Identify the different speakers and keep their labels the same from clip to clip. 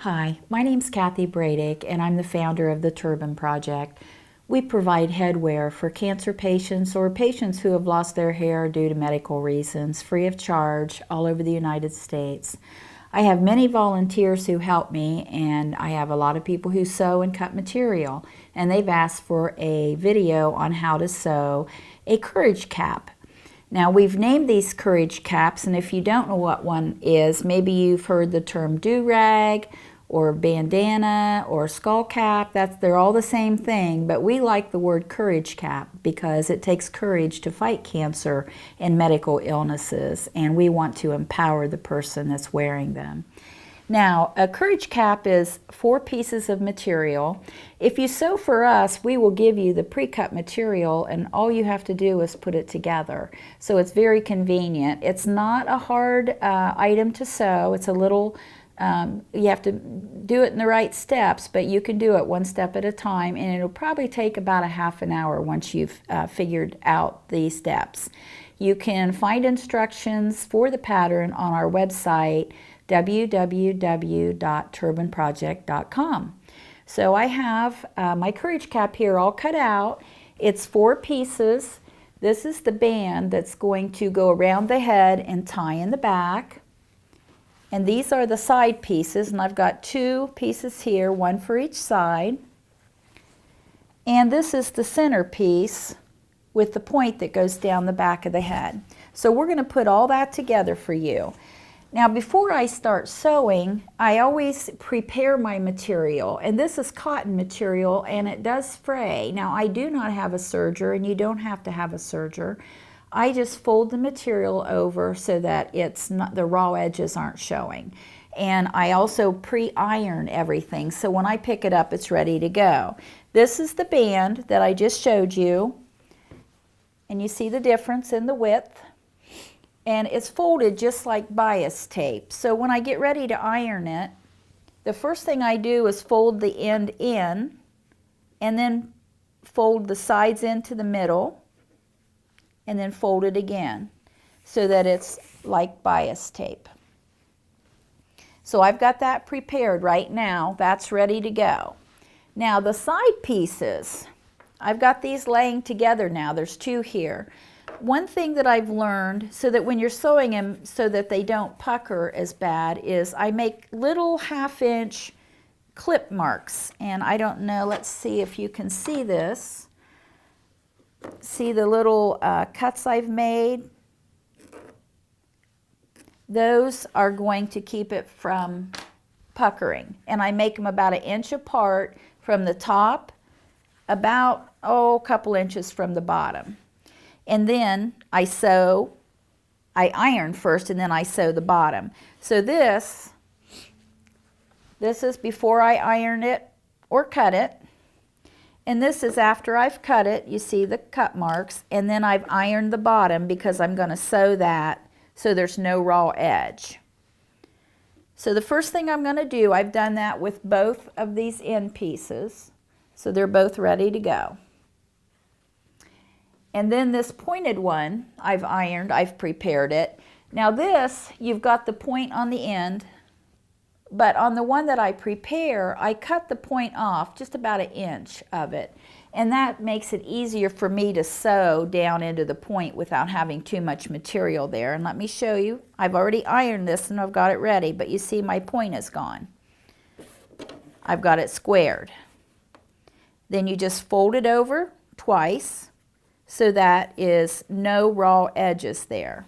Speaker 1: Hi, my name's Kathy Bradick, and I'm the founder of the Turban Project. We provide headwear for cancer patients or patients who have lost their hair due to medical reasons, free of charge, all over the United States. I have many volunteers who help me, and I have a lot of people who sew and cut material, and they've asked for a video on how to sew a courage cap. Now, we've named these courage caps, and if you don't know what one is, maybe you've heard the term do-rag or bandana or skull cap. They're all the same thing, but we like the word courage cap because it takes courage to fight cancer and medical illnesses, and we want to empower the person that's wearing them. Now, a courage cap is 4 pieces of material. If you sew for us, we will give you the pre-cut material, and all you have to do is put it together. So it's very convenient. It's not a hard item to sew. It's a little, you have to do it in the right steps, but you can do it one step at a time, and it'll probably take about a half an hour once you've figured out the steps. You can find instructions for the pattern on our website, www.turbanproject.com. So I have my courage cap here all cut out. It's 4 pieces. This is the band that's going to go around the head and tie in the back. And these are the side pieces, and I've got 2 pieces here, one for each side. And this is the center piece with the point that goes down the back of the head. So we're going to put all that together for you. Now, before I start sewing, I always prepare my material, and this is cotton material, and it does fray. Now, I do not have a serger, and you don't have to have a serger. I just fold the material over so that the raw edges aren't showing. And I also pre-iron everything, so when I pick it up, it's ready to go. This is the band that I just showed you, and you see the difference in the width. And it's folded just like bias tape. So when I get ready to iron it, the first thing I do is fold the end in, and then fold the sides into the middle, and then fold it again so that it's like bias tape. So I've got that prepared right now. That's ready to go. Now the side pieces, I've got these laying together now. There's 2 here. One thing that I've learned, so that when you're sewing them so that they don't pucker as bad, is I make little 1/2-inch clip marks. And I don't know, let's see if you can see this. See the little cuts I've made? Those are going to keep it from puckering. And I make them about 1 inch apart from the top, about, a couple inches from the bottom. And then I iron first, and then I sew the bottom. So this is before I iron it or cut it. And this is after I've cut it. You see the cut marks. And then I've ironed the bottom because I'm going to sew that so there's no raw edge. So the first thing I'm going to do, I've done that with both of these end pieces. So they're both ready to go. And then this pointed one, I've ironed, I've prepared it. Now this, you've got the point on the end, but on the one that I prepare, I cut the point off, just about 1 inch of it. And that makes it easier for me to sew down into the point without having too much material there. And let me show you, I've already ironed this and I've got it ready, but you see my point is gone. I've got it squared. Then you just fold it over twice, so that is no raw edges there.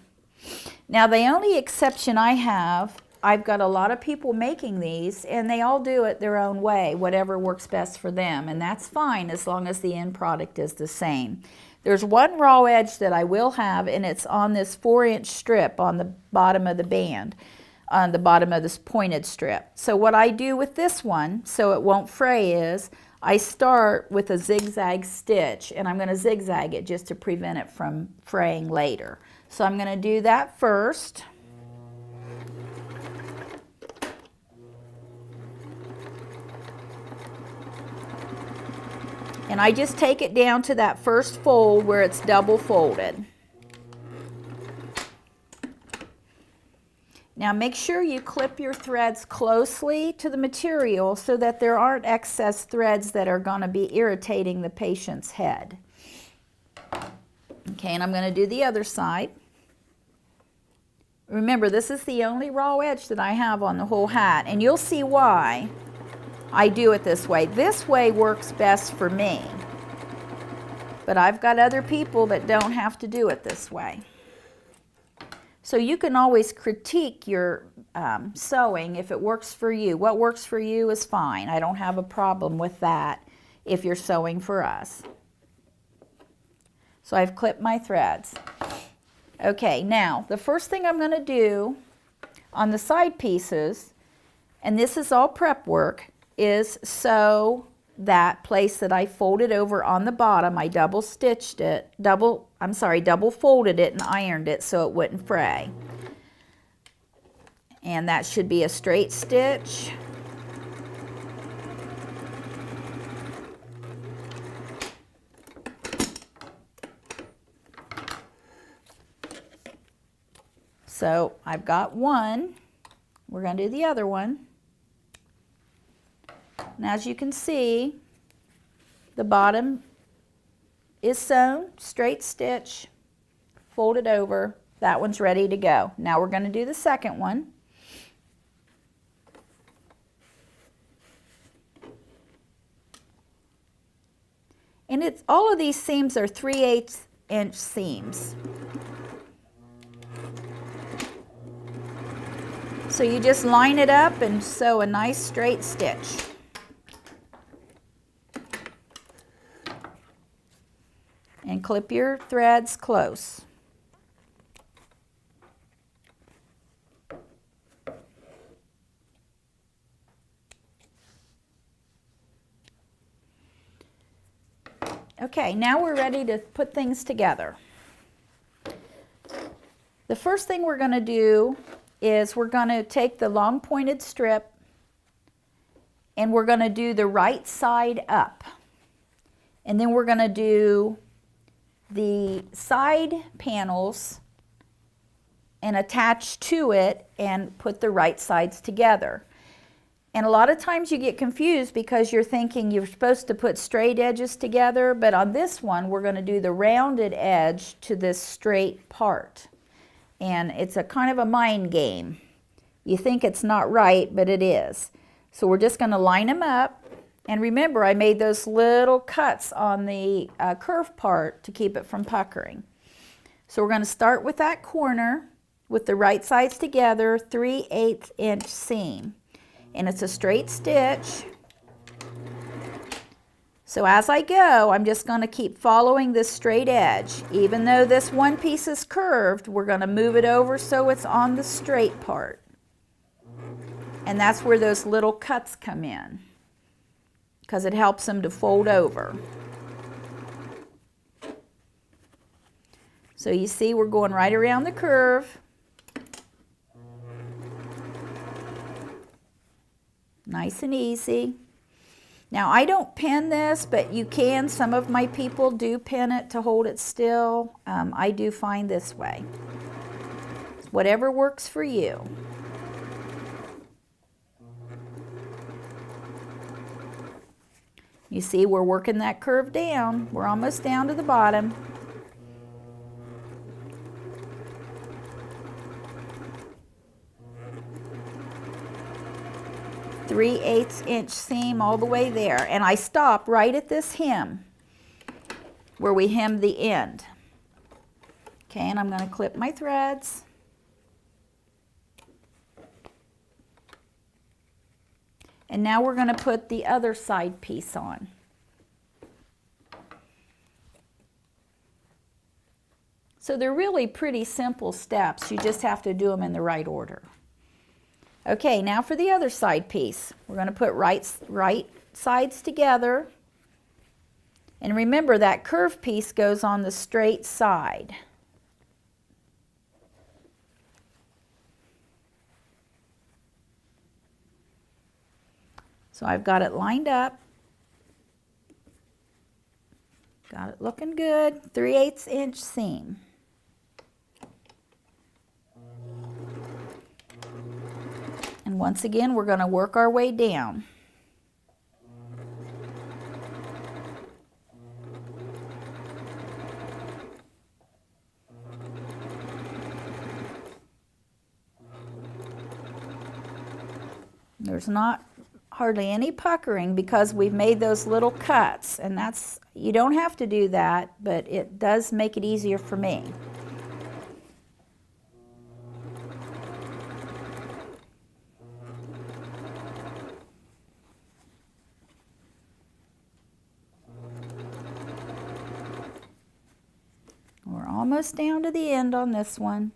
Speaker 1: Now the only exception I have, I've got a lot of people making these, and they all do it their own way, whatever works best for them, and that's fine as long as the end product is the same. There's one raw edge that I will have, and it's on this 4-inch strip on the bottom of the band, on the bottom of this pointed strip. So what I do with this one, so it won't fray, is I start with a zigzag stitch, and I'm going to zigzag it just to prevent it from fraying later. So I'm going to do that first. And I just take it down to that first fold where it's double folded. Now make sure you clip your threads closely to the material so that there aren't excess threads that are going to be irritating the patient's head. Okay, and I'm going to do the other side. Remember, this is the only raw edge that I have on the whole hat, and you'll see why I do it this way. This way works best for me, but I've got other people that don't have to do it this way. So you can always critique your sewing if it works for you. What works for you is fine. I don't have a problem with that if you're sewing for us. So I've clipped my threads. Okay, now the first thing I'm going to do on the side pieces, and this is all prep work, is sew that place that I folded over on the bottom. I double stitched it, double folded it and ironed it so it wouldn't fray. And that should be a straight stitch. So I've got one. We're going to do the other one. And as you can see, the bottom is sewn, straight stitch, folded over. That one's ready to go. Now we're going to do the second one. And it's all of these seams are 3/8 inch seams. So you just line it up and sew a nice straight stitch. And clip your threads close. Okay, now we're ready to put things together. The first thing we're going to do is we're going to take the long pointed strip and we're going to do the right side up. And then we're going to do the side panels and attach to it and put the right sides together. And a lot of times you get confused because you're thinking you're supposed to put straight edges together, but on this one we're going to do the rounded edge to this straight part. And it's a kind of a mind game. You think it's not right, but it is. So we're just going to line them up. And remember, I made those little cuts on the curved part to keep it from puckering. So we're going to start with that corner with the right sides together, 3/8 inch seam. And it's a straight stitch. So as I go, I'm just going to keep following this straight edge. Even though this one piece is curved, we're going to move it over so it's on the straight part. And that's where those little cuts come in, because it helps them to fold over. So you see we're going right around the curve. Nice and easy. Now I don't pin this, but you can. Some of my people do pin it to hold it still. I do find this way. Whatever works for you. You see we're working that curve down. We're almost down to the bottom. Three-eighths inch seam all the way there, and I stop right at this hem where we hem the end. Okay, and I'm going to clip my threads. And now we're going to put the other side piece on. So they're really pretty simple steps. You just have to do them in the right order. Okay, now for the other side piece. We're going to put right sides together. And remember, that curved piece goes on the straight side. So I've got it lined up. Got it looking good. 3/8 inch seam. And once again, we're going to work our way down. There's not hardly any puckering because we've made those little cuts, and that's, you don't have to do that, but it does make it easier for me. We're almost down to the end on this one.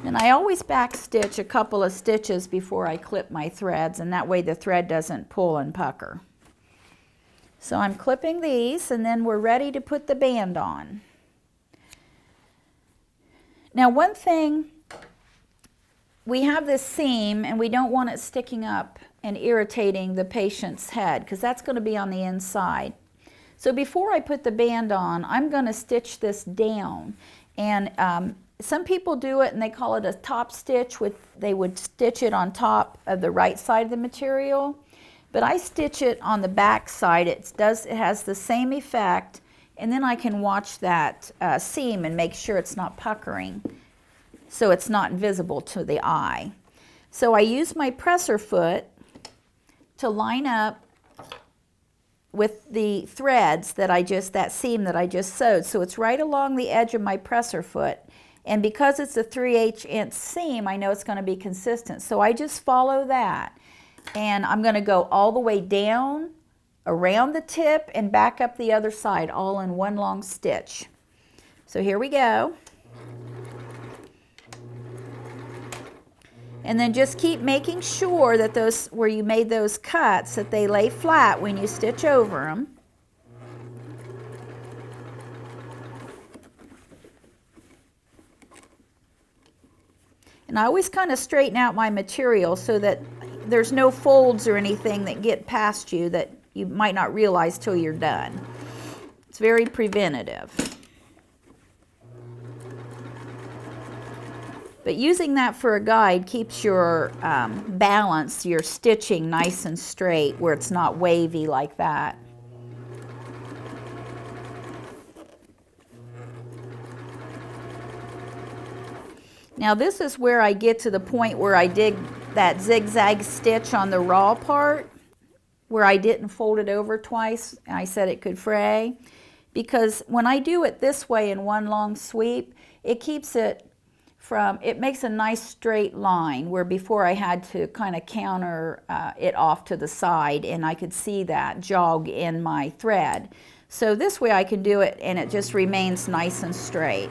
Speaker 1: And I always backstitch a couple of stitches before I clip my threads, and that way the thread doesn't pull and pucker. So I'm clipping these, and then we're ready to put the band on. Now, one thing, we have this seam and we don't want it sticking up and irritating the patient's head because that's going to be on the inside. So before I put the band on, I'm going to stitch this down. And some people do it and they call it a top stitch. They would stitch it on top of the right side of the material. But I stitch it on the back side. It has the same effect. And then I can watch that seam and make sure it's not puckering, so it's not visible to the eye. So I use my presser foot to line up with the threads that that seam that I just sewed. So it's right along the edge of my presser foot. And because it's a 3/8 inch seam, I know it's going to be consistent. So I just follow that. And I'm going to go all the way down, around the tip, and back up the other side, all in one long stitch. So here we go. And then just keep making sure that those, where you made those cuts, that they lay flat when you stitch over them. And I always kind of straighten out my material so that there's no folds or anything that get past you that you might not realize till you're done. It's very preventative. But using that for a guide keeps your balance, your stitching nice and straight where it's not wavy like that. Now this is where I get to the point where I did that zigzag stitch on the raw part, where I didn't fold it over twice. I said it could fray, because when I do it this way in one long sweep, it keeps it from, it makes a nice straight line, where before I had to kind of counter it off to the side, and I could see that jog in my thread. So this way I can do it and it just remains nice and straight.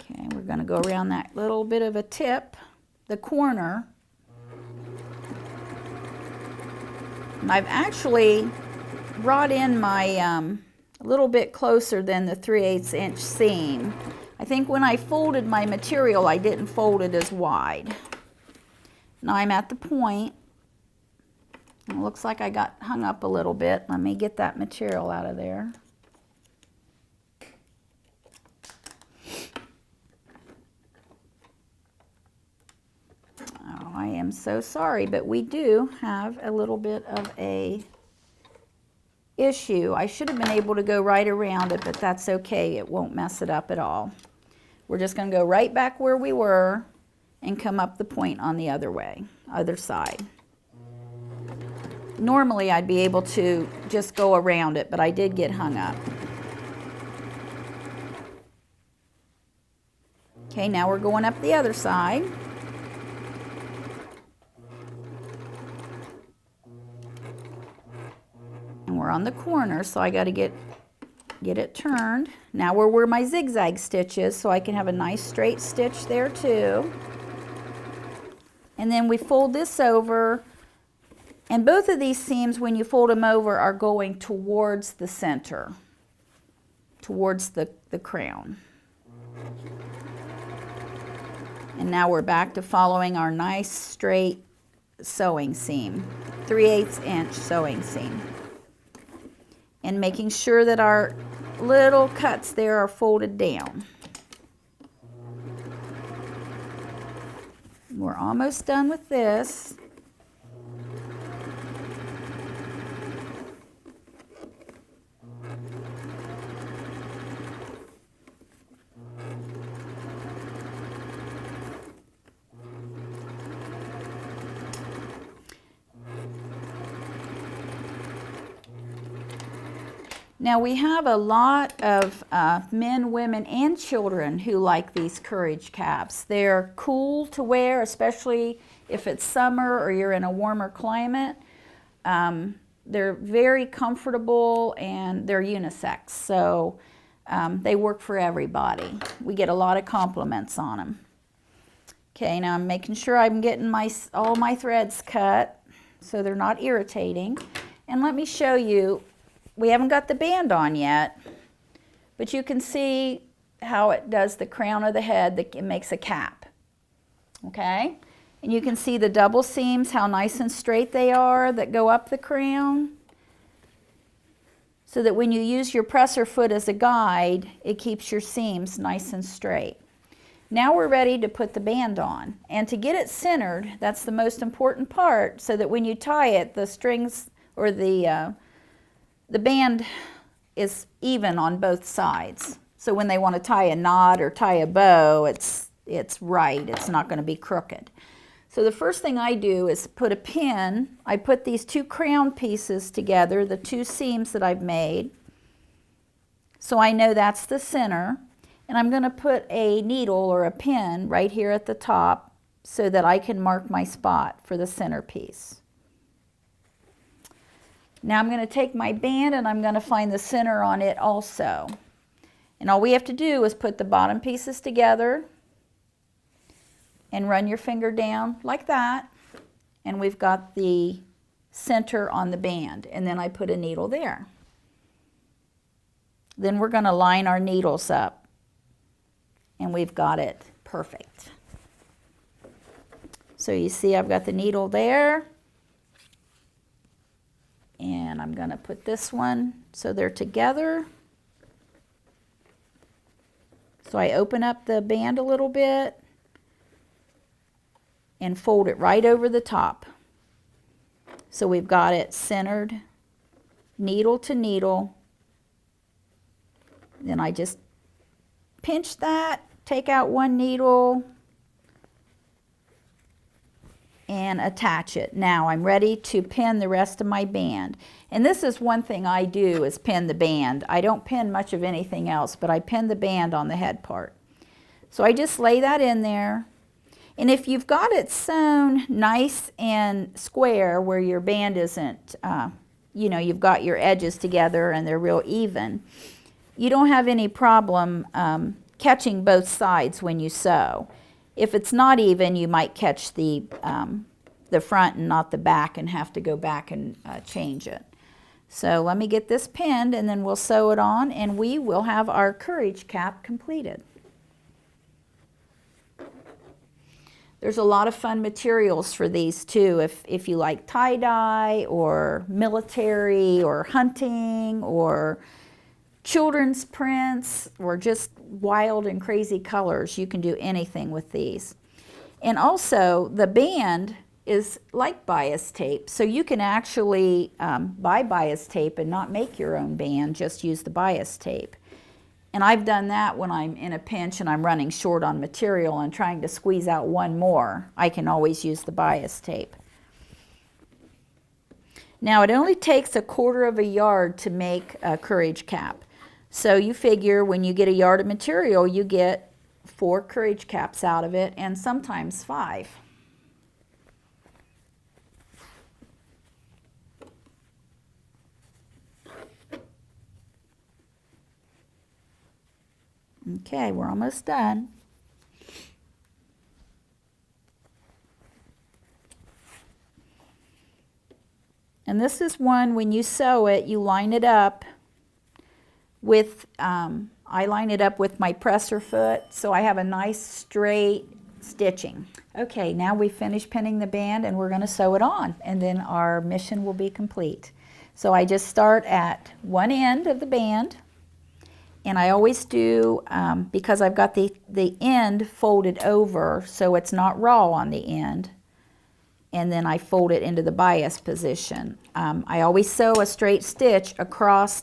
Speaker 1: Okay, we're going to go around that little bit of a tip, the corner. And I've actually brought in my a little bit closer than the 3/8 inch seam. I think when I folded my material, I didn't fold it as wide. Now I'm at the point. It looks like I got hung up a little bit. Let me get that material out of there. Oh, I am so sorry, but we do have a little bit of a issue. I should have been able to go right around it, but that's okay. It won't mess it up at all. We're just going to go right back where we were and come up the point on the other side. Normally I'd be able to just go around it, but I did get hung up. Okay, now we're going up the other side. And we're on the corner, so I got to get it turned. Now we're where my zigzag stitch is, so I can have a nice straight stitch there too. And then we fold this over, and both of these seams, when you fold them over, are going towards the center, towards the crown. And now we're back to following our nice straight sewing seam, 3/8 inch sewing seam. And making sure that our little cuts there are folded down. We're almost done with this. Now we have a lot of men, women, and children who like these Courage caps. They're cool to wear, especially if it's summer or you're in a warmer climate. They're very comfortable and they're unisex, so they work for everybody. We get a lot of compliments on them. Okay, now I'm making sure I'm getting all my threads cut so they're not irritating. And let me show you. We haven't got the band on yet, but you can see how it does the crown of the head, it makes a cap, okay? And you can see the double seams, how nice and straight they are that go up the crown, so that when you use your presser foot as a guide, it keeps your seams nice and straight. Now we're ready to put the band on, and to get it centered, that's the most important part, so that when you tie it, the strings or the band is even on both sides. So when they want to tie a knot or tie a bow, it's right. It's not going to be crooked. So the first thing I do is put a pin. I put these two crown pieces together, the two seams that I've made. So I know that's the center. And I'm going to put a needle or a pin right here at the top so that I can mark my spot for the center piece. Now I'm going to take my band and I'm going to find the center on it also. And all we have to do is put the bottom pieces together and run your finger down like that. And we've got the center on the band. And then I put a needle there. Then we're going to line our needles up. And we've got it perfect. So you see I've got the needle there. And I'm going to put this one so they're together. So I open up the band a little bit and fold it right over the top. So we've got it centered, needle to needle. Then I just pinch that, take out one needle, and attach it. Now I'm ready to pin the rest of my band. And this is one thing I do, is pin the band. I don't pin much of anything else, but I pin the band on the head part. So I just lay that in there. And if you've got it sewn nice and square where your band isn't, you know, you've got your edges together and they're real even, you don't have any problem catching both sides when you sew. If it's not even, you might catch the front and not the back and have to go back and change it. So let me get this pinned and then we'll sew it on and we will have our Courage cap completed. There's a lot of fun materials for these too, if you like tie-dye or military or hunting or children's prints or just wild and crazy colors. You can do anything with these. And also the band is like bias tape, so you can actually buy bias tape and not make your own band, just use the bias tape. And I've done that when I'm in a pinch and I'm running short on material and trying to squeeze out one more. I can always use the bias tape. Now it only takes 1/4 yard to make a Courage cap. So you figure when you get a yard of material, you get 4 Courage caps out of it, and sometimes 5. Okay, we're almost done. And this is one, when you sew it, you line it up with, I line it up with my presser foot, so I have a nice straight stitching. Okay, now we finished pinning the band and we're going to sew it on, and then our mission will be complete. So I just start at one end of the band, and I always do, because I've got the end folded over so it's not raw on the end, and then I fold it into the bias position. I always sew a straight stitch across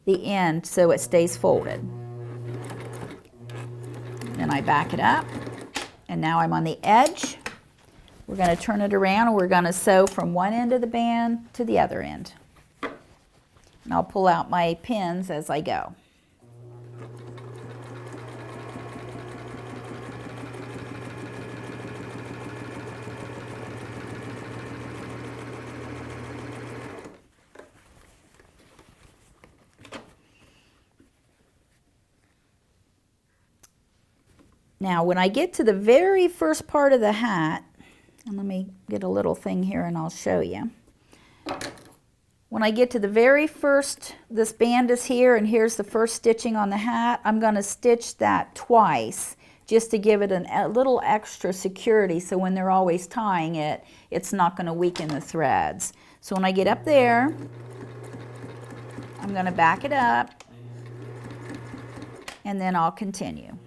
Speaker 1: the end so it stays folded. Then I back it up, and now I'm on the edge. We're going to turn it around, and we're going to sew from one end of the band to the other end. And I'll pull out my pins as I go. Now, when I get to the very first part of the hat, and let me get a little thing here and I'll show you. When I get to the very first, this band is here and here's the first stitching on the hat, I'm going to stitch that twice just to give it a little extra security, so when they're always tying it, it's not going to weaken the threads. So when I get up there, I'm going to back it up, and then I'll continue.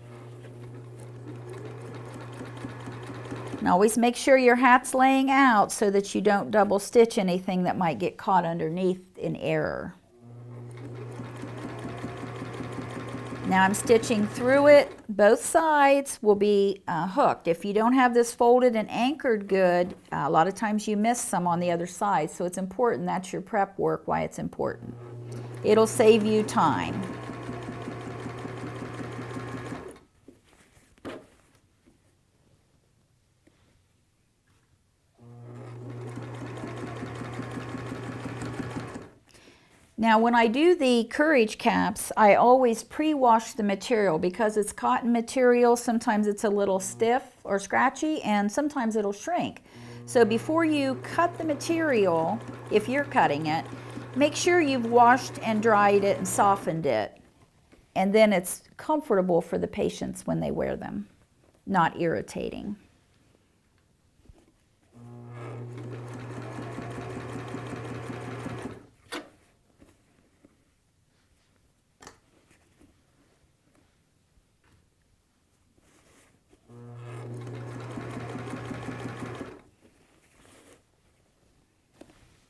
Speaker 1: And always make sure your hat's laying out so that you don't double stitch anything that might get caught underneath in error. Now I'm stitching through it. Both sides will be hooked. If you don't have this folded and anchored good, a lot of times you miss some on the other side, so it's important. That's your prep work, why it's important. It'll save you time. Now when I do the Courage caps, I always pre-wash the material because it's cotton material. Sometimes it's a little stiff or scratchy, and sometimes it'll shrink. So before you cut the material, if you're cutting it, make sure you've washed and dried it and softened it. And then it's comfortable for the patients when they wear them, not irritating.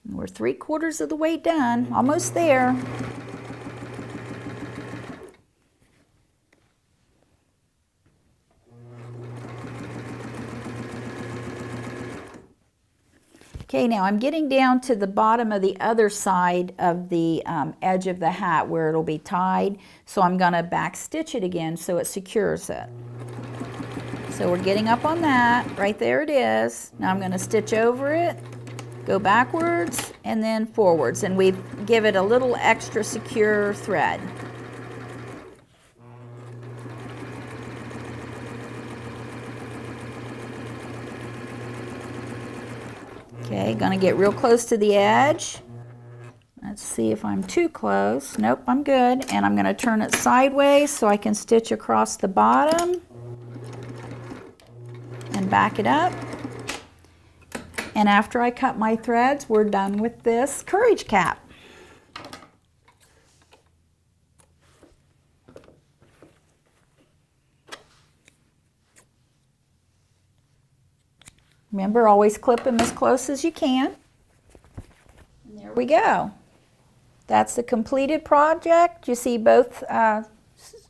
Speaker 1: We're 3/4 of the way done, almost there. Okay, now I'm getting down to the bottom of the other side of the edge of the hat where it'll be tied, so I'm going to back stitch it again so it secures it. So we're getting up on that, right there it is. Now I'm going to stitch over it, go backwards and then forwards, and we give it a little extra secure thread. Okay, gonna get real close to the edge. Let's see if I'm too close. Nope, I'm good. And I'm gonna turn it sideways so I can stitch across the bottom and back it up. And after I cut my threads, we're done with this Courage cap. Remember, always clip them as close as you can. And there we go. That's the completed project. You see both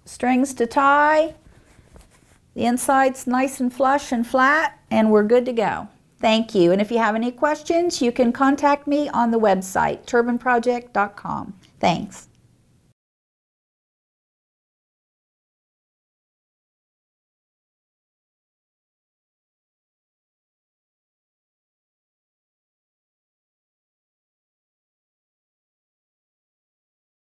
Speaker 1: strings to tie. The inside's nice and flush and flat, and we're good to go. Thank you. And if you have any questions, you can contact me on the website, turbanproject.com. Thanks.